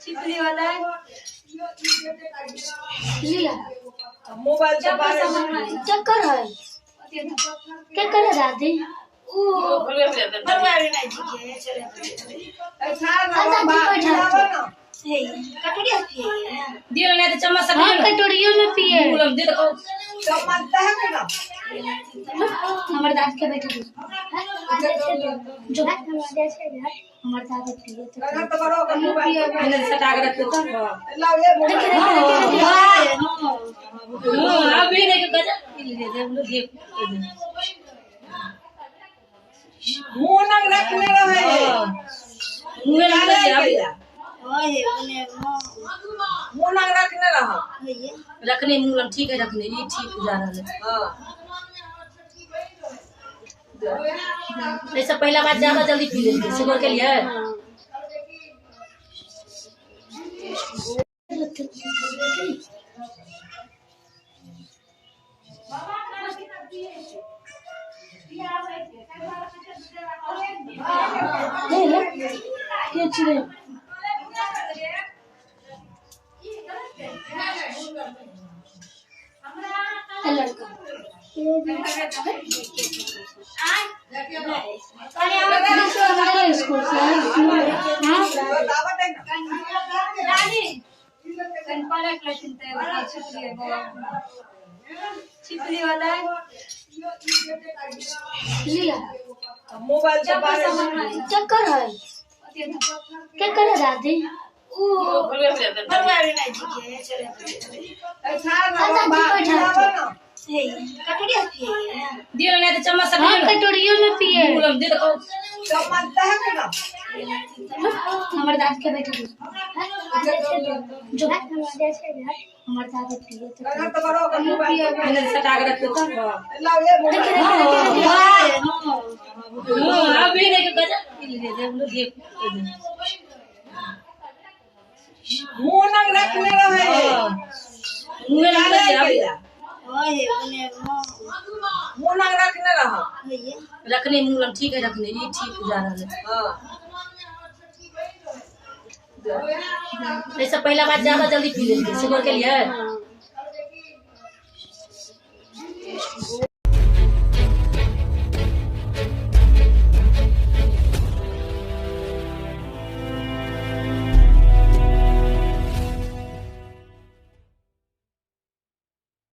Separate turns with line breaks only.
छिपली वाला
मोबाइल
क्या कर है क्या कर है दादी कटोरियों में पिए हमारे दाद के बैठे जो हमारे दादा पिए
रखने मुंह ठीक है रखने ये ठीक जा रहा है ऐसा पहला बात ज्यादा जल्दी पी लेंगे शुगर के लिए
छिपली वाला
मोबाइल
क्या कर है क्या कर है दादी कटोरियों में पिए हमारे दाद के बैठे जो हमारे दादा पिए
रखने मुंह ठीक है रखने ये ठीक जा रहा है ऐसा पहला बात ज्यादा जल्दी पी लेंगे शुगर के लिए